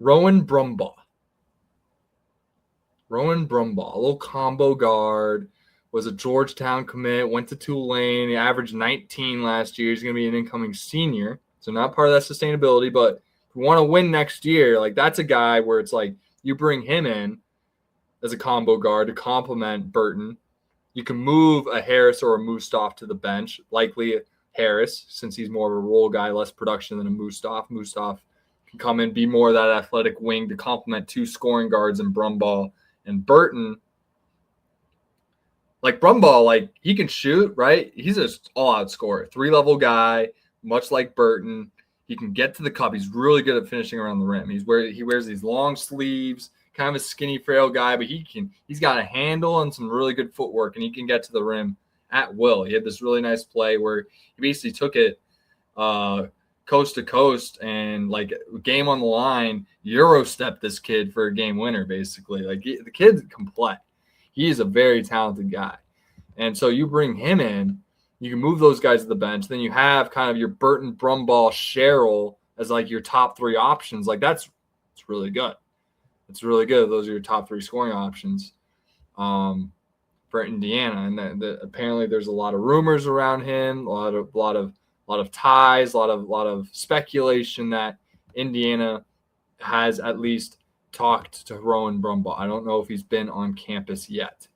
Rowan Brumbaugh. Rowan Brumbaugh, a little combo guard, was a Georgetown commit, went to Tulane. He averaged 19 last year. He's going to be an incoming senior, so not part of that sustainability. But if you want to win next year, like that's a guy where it's like you bring him in as a combo guard to complement Burton. You can move a Harris or a Mustaf to the bench, likely Harris, since he's more of a role guy, less production than a Mustaf. Mustaf can come in, be more of that athletic wing to complement two scoring guards in Brumbaugh and Burton. Like Brumbaugh, like he can shoot, right? He's an all-out scorer, 3-level guy, much like Burton. He can get to the cup. He's really good at finishing around the rim. He wears these long sleeves, kind of a skinny, frail guy, but he's got a handle and some really good footwork, and he can get to the rim at will. He had this really nice play where he basically took it coast to coast and like game on the line, Euro stepped this kid for a game winner, basically. Like the kid can play. He is a very talented guy. And so you bring him in, you can move those guys to the bench. Then you have kind of your Burton, Brumbaugh, Sherrell as like your top three options. Like it's really good. It's really good. Those are your top three scoring options for Indiana. And apparently there's a lot of rumors around him, a lot of ties, a lot of speculation that Indiana has at least talked to Rowan Brumbaugh. I don't know if he's been on campus yet.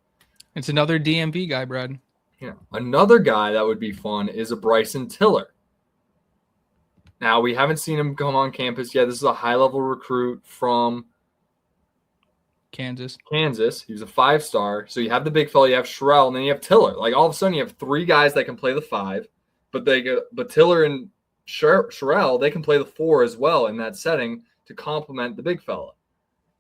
It's another DMV guy, Brad. Yeah. Another guy that would be fun is a Bryson Tiller. Now, we haven't seen him come on campus yet. This is a high-level recruit from Kansas. He was a 5-star. So you have the big fella, you have Sherrell, and then you have Tiller. Like all of a sudden, you have three guys that can play the 5, but Tiller and Sherrell, they can play the 4 as well in that setting to complement the big fella,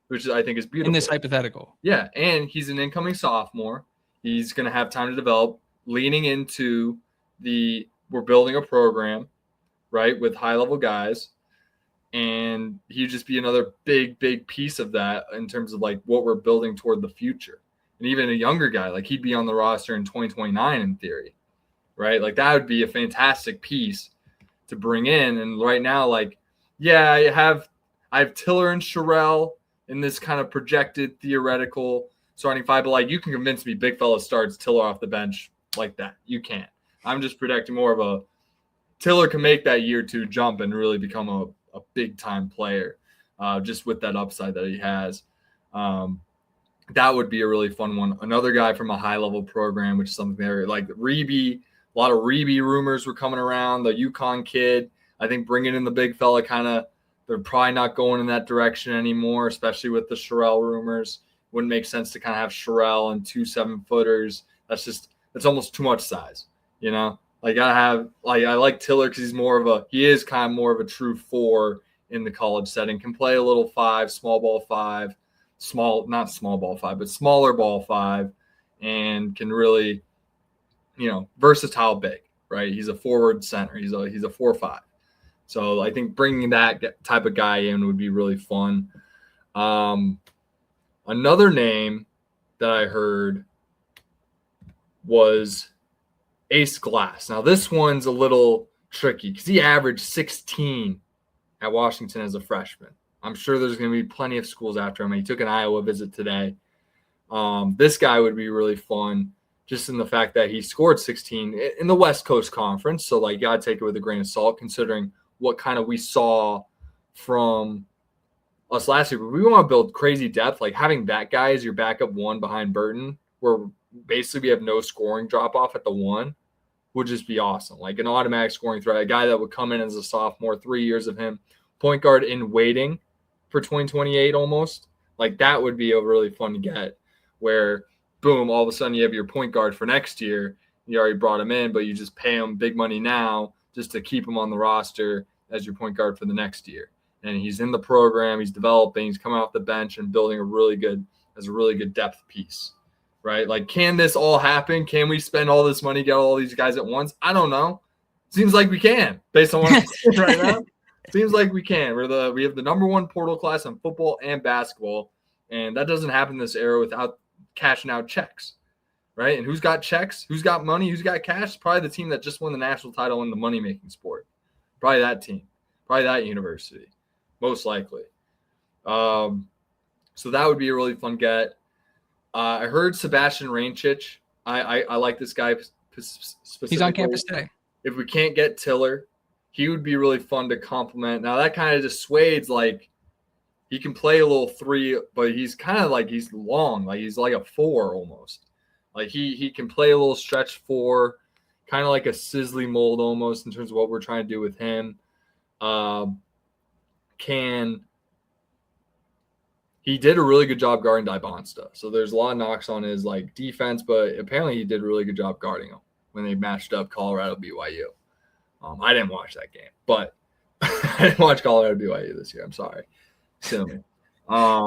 which I think is beautiful. In this hypothetical. Yeah, and he's an incoming sophomore. He's going to have time to develop, leaning into we're building a program, right, with high-level guys. And he'd just be another big, big piece of that in terms of like what we're building toward the future. And even a younger guy, like he'd be on the roster in 2029 in theory, right? Like that would be a fantastic piece to bring in. And right now, like, yeah, I have Tiller and Sherrell in this kind of projected theoretical starting 5, but like you can convince me big fella starts Tiller off the bench like that. You can't. I'm just projecting more of a Tiller can make that year 2 jump and really become a big time player just with that upside that he has. That would be a really fun one. Another guy from a high level program, which is something there like Reeby. A lot of Reeby rumors were coming around. The UConn kid, I think bringing in the big fella they're probably not going in that direction anymore, especially with the Sherrell rumors. Wouldn't make sense to kind of have Sherrell and 2 7-footers. That's almost too much size, you know? Like I like Tiller because he is kind of more of a true 4 in the college setting. Can play a little 5, small ball 5, not small ball 5, but smaller ball 5, and can really, versatile big, right? He's a forward center. He's a 4-5. So I think bringing that type of guy in would be really fun. Another name that I heard was Ace Glass. Now, this one's a little tricky because he averaged 16 at Washington as a freshman. I'm sure there's going to be plenty of schools after him. He took an Iowa visit today. This guy would be really fun just in the fact that he scored 16 in the West Coast Conference. So, like, you got to take it with a grain of salt considering what kind of we saw from us last year. But we want to build crazy depth. Like, having that guy as your backup 1 behind Burton, where basically we have no scoring drop-off at the 1, would just be awesome. Like an automatic scoring threat, a guy that would come in as a sophomore, 3 years of him, point guard in waiting for 2028 almost. Like that would be a really fun to get where, boom, all of a sudden you have your point guard for next year. You already brought him in, but you just pay him big money now just to keep him on the roster as your point guard for the next year. And he's in the program, he's developing, he's coming off the bench and building a really good depth piece. Right? Like, can this all happen? Can we spend all this money, get all these guys at once? I don't know. Seems like we can, based on what I'm saying right now. Seems like we can. We have the number 1 portal class in football and basketball, and that doesn't happen this era without cashing out checks, right? And who's got checks? Who's got money? Who's got cash? Probably the team that just won the national title in the money-making sport. Probably that team. Probably that university, most likely. So that would be a really fun get. I heard Sebastian Rancic. I like this guy specifically. He's on campus today. If we can't get Tiller, he would be really fun to complement. Now that kind of dissuades, like, he can play a little 3, but he's kind of like, he's long, like he's like a 4 almost. Like he can play a little stretch 4, kind of like a Sisley mold almost in terms of what we're trying to do with him. He did a really good job guarding Dybonsta. So there's a lot of knocks on his like defense, but apparently he did a really good job guarding him when they matched up Colorado BYU. I didn't watch that game, but I didn't watch Colorado BYU this year. I'm sorry. Silly.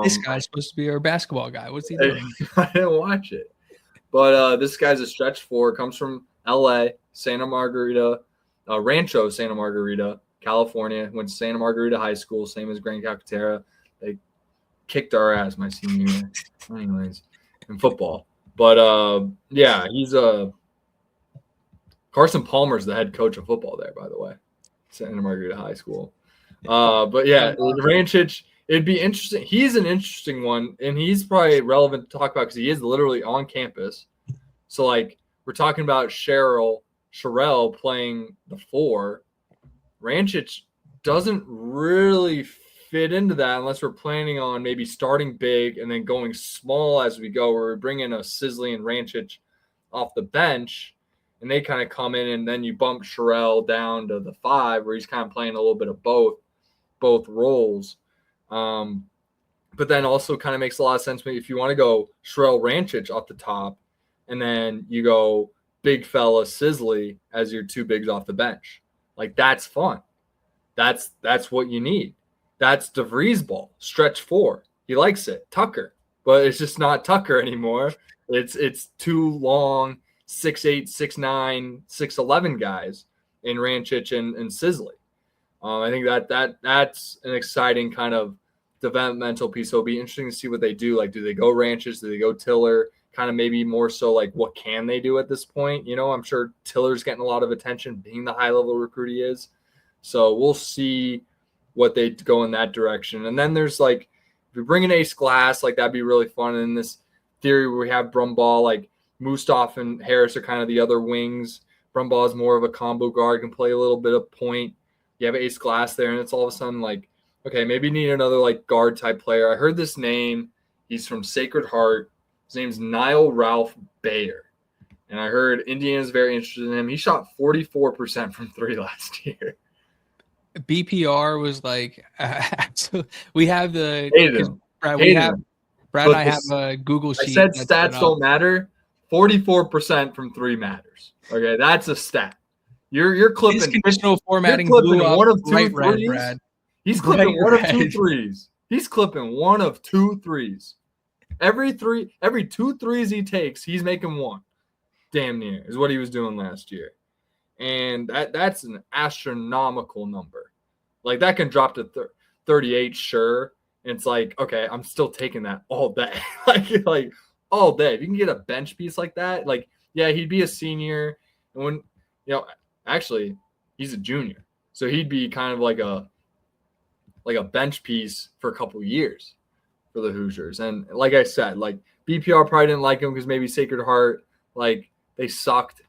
This guy's supposed to be our basketball guy. What's he doing? I didn't watch it. But this guy's a stretch 4, comes from LA, Santa Margarita, Rancho Santa Margarita, California. Went to Santa Margarita High School, same as Grand Calcaterra. They kicked our ass my senior year, anyways, in football. But yeah, he's Carson Palmer's the head coach of football there, by the way, Santa Margarita High School. But yeah, Rancic, it'd be interesting. He's an interesting one, and he's probably relevant to talk about because he is literally on campus. So like we're talking about Sherrell playing the 4. Rancic doesn't really fit into that unless we're planning on maybe starting big and then going small as we go, where we bring in a Sisley and Rancic off the bench and they kind of come in, and then you bump Sherrell down to the 5 where he's kind of playing a little bit of both roles. But then also kind of makes a lot of sense if you want to go Sherrell Rancic off the top and then you go big fella Sisley as your 2 bigs off the bench. Like that's fun. That's what you need. That's DeVries ball, stretch 4. He likes it. Tucker. But it's just not Tucker anymore. It's 2 long 6'8", 6'9", 6'11" guys in Rancic and Sisley. I think that's an exciting kind of developmental piece. So it'll be interesting to see what they do. Like, do they go Rancic? Do they go Tiller? Kind of maybe more so like what can they do at this point? You know, I'm sure Tiller's getting a lot of attention being the high-level recruit he is. So we'll see what they go in that direction. And then there's like, if we bring in Ace Glass, like that'd be really fun. In this theory where we have Brumball, like Mustaf and Harris are kind of the other wings. Brumball is more of a combo guard, can play a little bit of point. You have Ace Glass there, and it's all of a sudden like, okay, maybe need another like guard type player. I heard this name. He's from Sacred Heart. His name's Niall Ralph Bayer. And I heard Indiana's very interested in him. He shot 44% from 3 last year. BPR was like, so we have the Brad and I have a Google sheet. I said stats don't matter. 44% from 3 matters. Okay, that's a stat. You're clipping. His conditional formatting blew up one of 2 right threes. Brad. He's clipping one of 2 threes. He's clipping one of 2 threes. Every 2 threes he takes, he's making 1. Damn near is what he was doing last year. And that's an astronomical number. Like that can drop to 38, sure. And it's like, okay, I'm still taking that all day. like all day. If you can get a bench piece like that, like, yeah, he'd be a senior. And when, actually, he's a junior. So he'd be kind of like a bench piece for a couple of years for the Hoosiers. And like I said, like BPR probably didn't like him because maybe Sacred Heart, like they sucked,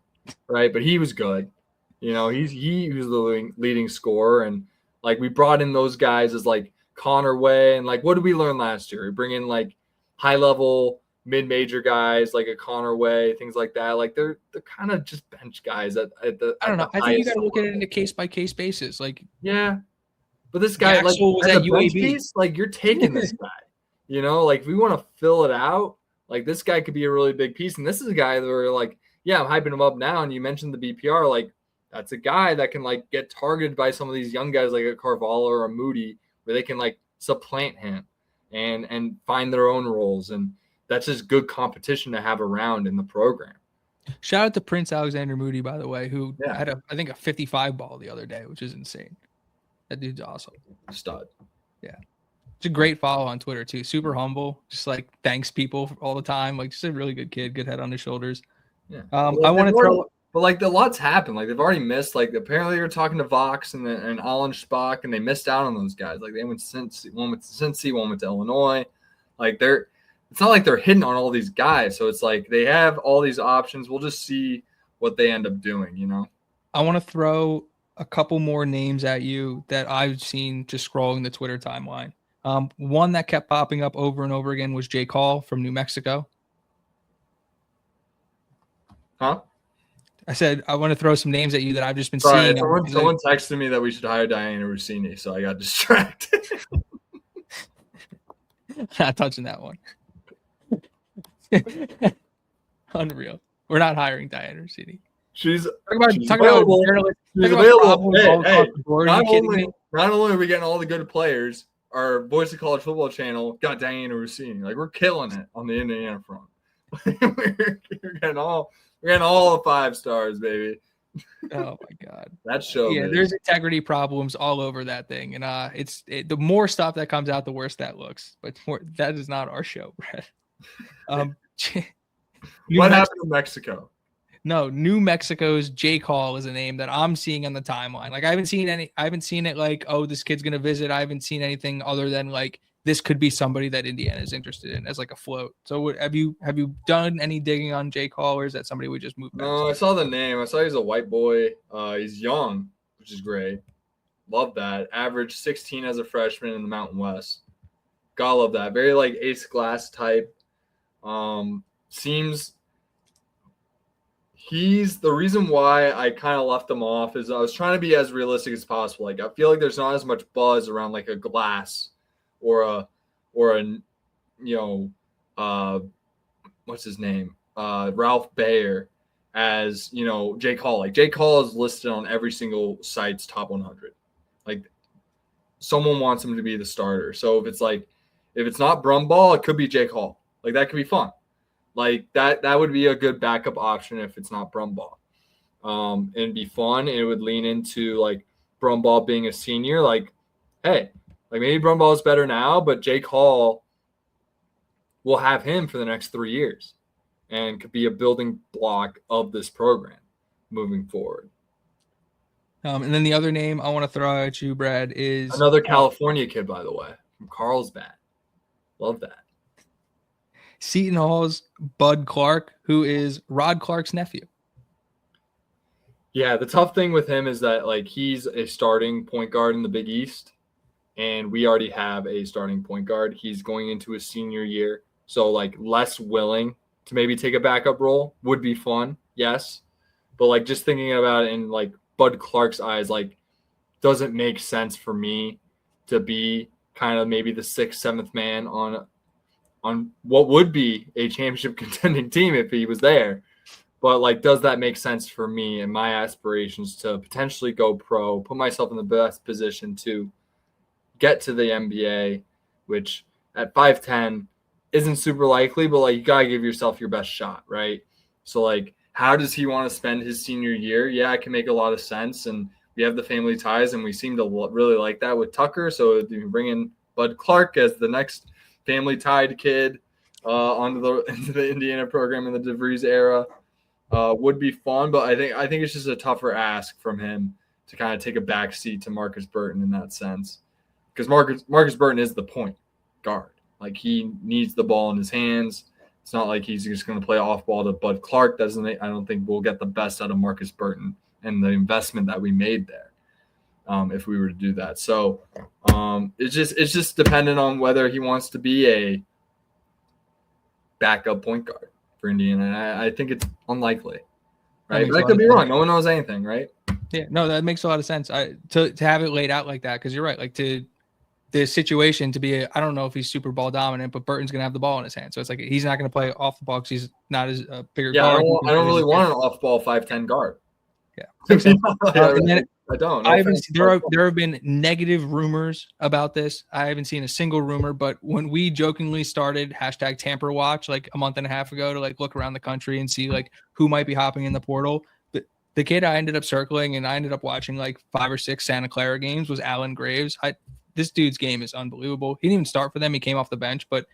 right? But he was good. He was the leading scorer. And like we brought in those guys as like Connor Way. And like, what did we learn last year? We bring in like high level mid-major guys like a Connor Way, things like that. Like they're kind of just bench guys at the. I don't know. I think you got to look at it in a case-by-case basis. Like, yeah, but this guy, like, was as at a bench UAB. piece, like you're taking this guy. Like if we want to fill it out, like this guy could be a really big piece. And this is a guy that we're like, yeah, I'm hyping him up now. And you mentioned the BPR, like that's a guy that can like get targeted by some of these young guys like a Carvalho or a Moody, where they can like supplant him and find their own roles. And that's just good competition to have around in the program. Shout out to Prince Alexander Moody, by the way, who had I think a 55 ball the other day, which is insane. That dude's awesome. Stud. Yeah. It's a great follow on Twitter too. Super humble. Just like thanks people all the time. Like just a really good kid, good head on his shoulders. Yeah. I want to throw But like a lot's happened. Like they've already missed. Like apparently you're talking to Vox and Alan Spock, and they missed out on those guys. Like they went to Cincy, one went to Cincy, one went to Illinois. Like it's not like they're hitting on all these guys. So it's like they have all these options. We'll just see what they end up doing. You know. I want to throw a couple more names at you that I've seen just scrolling the Twitter timeline. One that kept popping up over and over again was Jake Hall from New Mexico. Huh? I said I want to throw some names at you that I've just been seeing. Someone texted me that we should hire Diana Rossini, so I got distracted. Not touching that one. Unreal. We're not hiring Diana Rossini. She's available. She's available. Hey, not only are we getting all the good players, our Voice of College Football channel got Diana Rossini. Like we're killing it on the Indiana front. we're getting all the 5 stars, baby. Oh my God, that show. Yeah, there's integrity problems all over that thing, and the more stuff that comes out, the worse that looks. But that is not our show, Brett. What happened in Mexico? No, New Mexico's Jake Hall is a name that I'm seeing on the timeline. Like I haven't seen it like, oh, this kid's gonna visit. I haven't seen anything other than like this could be somebody that Indiana is interested in as like a float. So have you done any digging on Jake Hall, or is that somebody we just moved back? No, I saw the name. I saw he's a white boy. He's young, which is great. Love that. Average 16 as a freshman in the Mountain West. Gotta love that. Very like ace class type. Seems he's the reason why I kind of left him off is I was trying to be as realistic as possible. Like I feel like there's not as much buzz around like a Glass or a what's his name? Ralph Bayer as, Jake Hall. Like Jake Hall is listed on every single site's top 100. Like someone wants him to be the starter. So if it's not Brumball, it could be Jake Hall. Like that could be fun. Like that would be a good backup option if it's not Brumball. And be fun. And it would lean into like Brumball being a senior. Like, hey, like maybe Brumball is better now, but Jake Hall will have him for the next 3 years and could be a building block of this program moving forward. And then the other name I want to throw at you, Brad, is another California kid, by the way, from Carlsbad. Love that. Seton Hall's Bud Clark, who is Rod Clark's nephew. Yeah, the tough thing with him is that like he's a starting point guard in the Big East, and we already have a starting point guard. He's going into his senior year, so like less willing to maybe take a backup role would be fun, yes. But like just thinking about it in like Bud Clark's eyes, like doesn't make sense for me to be kind of maybe the 6th, 7th man on what would be a championship contending team if he was there. But like, does that make sense for me and my aspirations to potentially go pro, put myself in the best position to get to the NBA, which at 5'10" isn't super likely, but like you gotta give yourself your best shot, right? So like, how does he want to spend his senior year? Yeah, it can make a lot of sense, and we have the family ties, and we seem to really like that with Tucker. So if you bring in Bud Clark as the next family tied kid into the Indiana program in the DeVries era, would be fun. But I think it's just a tougher ask from him to kind of take a back seat to Marcus Burton in that sense, because Marcus Burton is the point guard. Like he needs the ball in his hands. It's not like he's just going to play off ball to Bud Clark. I don't think we'll get the best out of Marcus Burton and the investment that we made there if we were to do that. So it's just dependent on whether he wants to be a backup point guard for Indiana. I think it's unlikely, right? But I could be wrong. No one knows anything, right? Yeah, no, that makes a lot of sense. To have it laid out like that, because you're right. Like the situation to be I don't know if he's super ball dominant, but Burton's gonna have the ball in his hand, so it's like he's not gonna play off the ball because he's not as bigger guard. I don't really want an off ball 5'10" guard. Yeah, I don't. There have been negative rumors about this. I haven't seen a single rumor, but when we jokingly started #Tamper Watch like a month and a half ago to like look around the country and see like who might be hopping in the portal, the kid I ended up circling and I ended up watching like 5 or 6 Santa Clara games was Alan Graves. This dude's game is unbelievable. He didn't even start for them. He came off the bench, but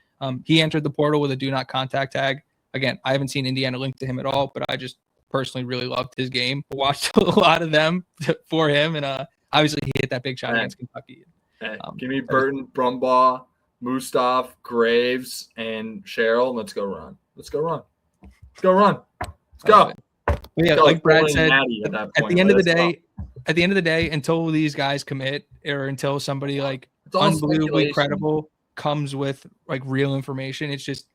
he entered the portal with a do not contact tag. Again, I haven't seen Indiana link to him at all, but I just personally really loved his game. Watched a lot of them for him, and obviously he hit that big shot against Kentucky. Hey, give me Burton, Brumbaugh, Mustaf, Graves, and Sherrell. Let's go run. Let's go run. Let's go run. Let's go. But yeah, go. like Brad said, at the end of the day, until these guys commit or until somebody like unbelievably credible comes with like real information, it's just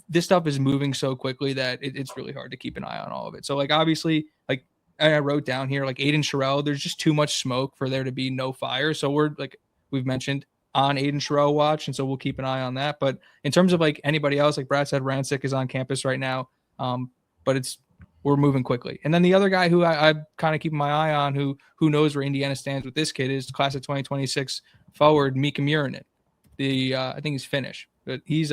this stuff is moving so quickly that it's really hard to keep an eye on all of it. So like obviously, like I wrote down here, like Aiden Sherrell, there's just too much smoke for there to be no fire. So we're like we've mentioned on Aiden Sherrell watch, and so we'll keep an eye on that. But in terms of like anybody else, like Brad said, Rancic is on campus right now, but we're moving quickly. And then the other guy who I kind of keep my eye on, who knows where Indiana stands with this kid, is class of 2026 forward Mika Murinen. I think he's Finnish, but he's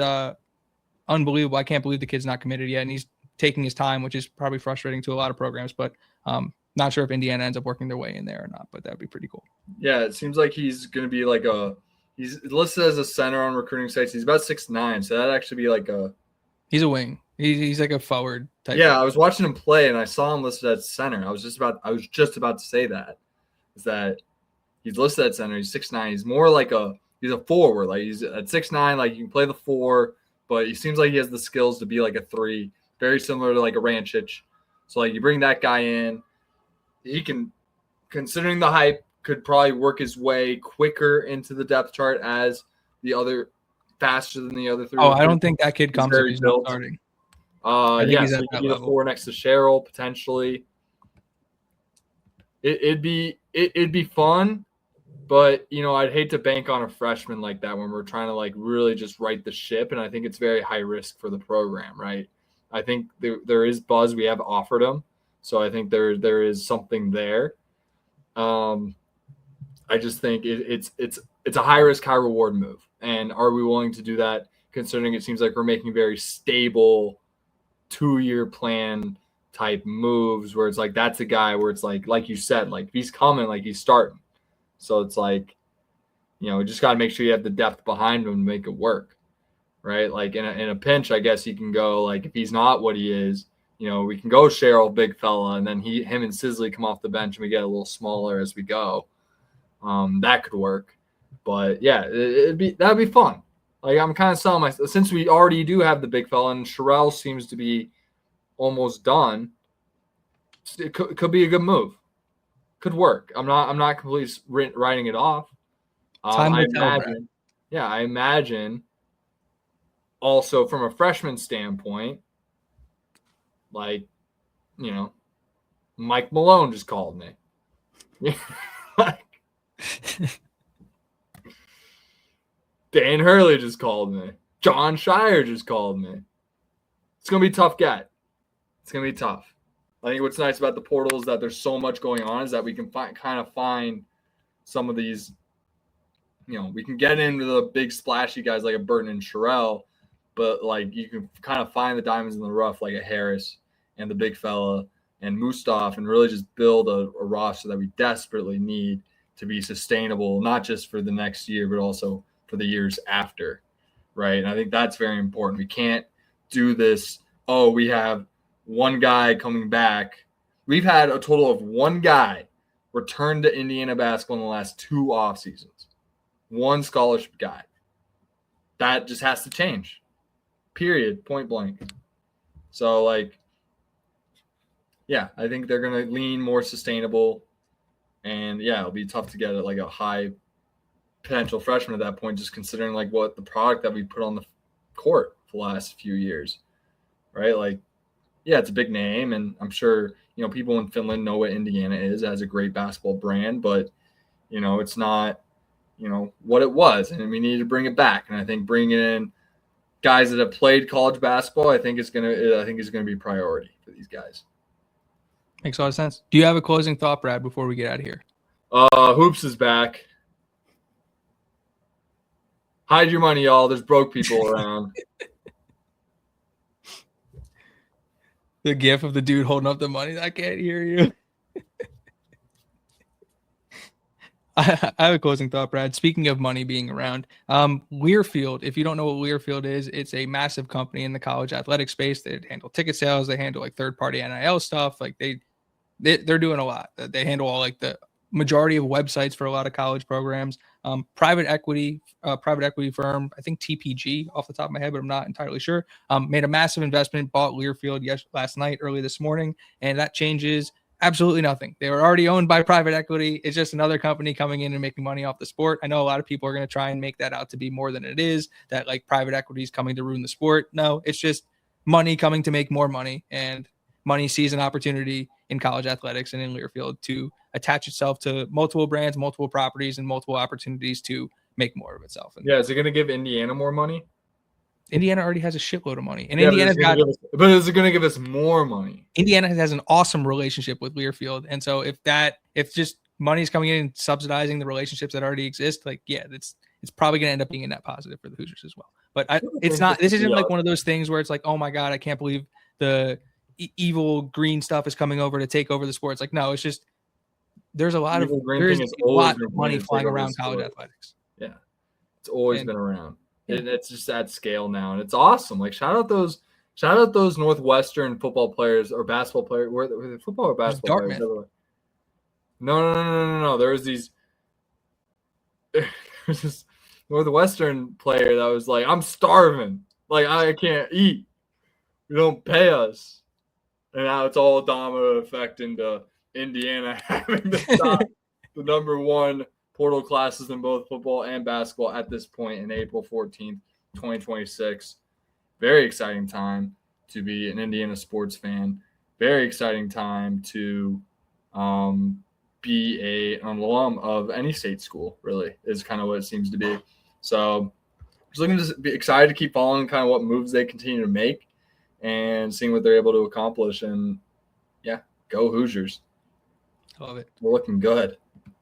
unbelievable. I can't believe the kid's not committed yet, and he's taking his time, which is probably frustrating to a lot of programs. But not sure if Indiana ends up working their way in there or not. But that would be pretty cool. Yeah, it seems like he's going to be like he's listed as a center on recruiting sites. He's about 6'9", so that'd actually be like he's a wing. He's like a forward type. Yeah, I was watching him play, and I saw him listed at center. I was just about to say that he's listed at center. He's 6'9". He's more like he's a forward. Like he's at 6'9". Like you can play the 4, but he seems like he has the skills to be like a 3, very similar to like a Rancic. So like you bring that guy in, he can, considering the hype, could probably work his way quicker into the depth chart as the other, faster than the other 3. Oh, I don't think that kid comes if he's not starting. Yeah, so he could be the 4 next to Sherrell potentially. It'd be fun, but I'd hate to bank on a freshman like that when we're trying to like really just right the ship, and I think it's very high risk for the program, right? I think there is buzz. We have offered him, so I think there is something there. I just think it's a high risk, high reward move, and are we willing to do that? Considering it seems like we're making very stable 2-year plan type moves where it's like that's a guy where it's like you said, like if he's coming, like he's starting. So it's like, you just got to make sure you have the depth behind him to make it work, right? Like in a pinch, I guess you can go like if he's not what he is, we can go Sherrell, big fella, and then him and Sisley come off the bench and we get a little smaller as we go. That could work, but yeah, that'd be fun. Like I'm kind of selling myself since we already do have the big fella and Sherrell seems to be almost done. It could be a good move. Could work. I'm not completely writing it off. I imagine also from a freshman standpoint, like, Mike Malone just called me. Like, Dan Hurley just called me. John Shire just called me. It's going to be a tough get. It's going to be tough. I think what's nice about the portal is that there's so much going on is that we can find some of these, we can get into the big splashy guys like a Burton and Sherrell, but like you can kind of find the diamonds in the rough like a Harris and the big fella and Mustaf and really just build a roster that we desperately need to be sustainable, not just for the next year, but also for the years after, right? And I think that's very important. We can't do this, we have one guy coming back. We've had a total of one guy return to Indiana basketball in the last 2 off seasons. One scholarship guy. That just has to change. Period. Point blank. So, like, yeah, I think they're going to lean more sustainable. And, yeah, it'll be tough to get like a high potential freshman at that point, just considering, like, what the product that we put on the court for the last few years, right? Like, yeah, it's a big name, and I'm sure, people in Finland know what Indiana is. It has a great basketball brand, but, it's not, what it was, and we need to bring it back. And I think bringing in guys that have played college basketball, I think is going to be a priority for these guys. Makes a lot of sense. Do you have a closing thought, Brad, before we get out of here? Hoops is back. Hide your money, y'all. There's broke people around. The gif of the dude holding up the money. I can't hear you. I have a closing thought, Brad. Speaking of money being around, Learfield, if you don't know what Learfield is, it's a massive company in the college athletic space. They handle ticket sales. They handle like third-party NIL stuff. Like they're doing a lot. They handle all like the majority of websites for a lot of college programs. Private equity firm, I think TPG off the top of my head, but I'm not entirely sure. Made a massive investment, bought Learfield last night, early this morning, and that changes absolutely nothing. They were already owned by private equity. It's just another company coming in and making money off the sport. I know a lot of people are going to try and make that out to be more than it is, that like private equity is coming to ruin the sport. No, it's just money coming to make more money, and money sees an opportunity in college athletics and in Learfield to attach itself to multiple brands, multiple properties, and multiple opportunities to make more of itself. And Yeah, is it going to give Indiana more money? Indiana already has a shitload of money, and Yeah, Indiana's got. But is it going to give us more money? Indiana has an awesome relationship with Learfield, and so if just money's coming in and subsidizing the relationships that already exist, like it's probably going to end up being a net positive for the Hoosiers as well. But it's not. This isn't like one of those things where it's like, oh my god, I can't believe the evil green stuff is coming over to take over the sports. Like, no, it's just there's a lot of money flying around college athletics. Yeah, it's always been around. It's just at scale now, and it's awesome. Like shout out those Northwestern football players or basketball players. Were they football or basketball players? No. There's this Northwestern player that was like, I'm starving. Like I can't eat. You don't pay us. And now it's all domino effect into Indiana having the number one portal classes in both football and basketball at this point in April 14th, 2026. Very exciting time to be an Indiana sports fan. Very exciting time to be an alum of any state school, really, is kind of what it seems to be. So just looking to be excited to keep following kind of what moves they continue to make and seeing what they're able to accomplish. And, yeah, go Hoosiers. Love it. We're looking good.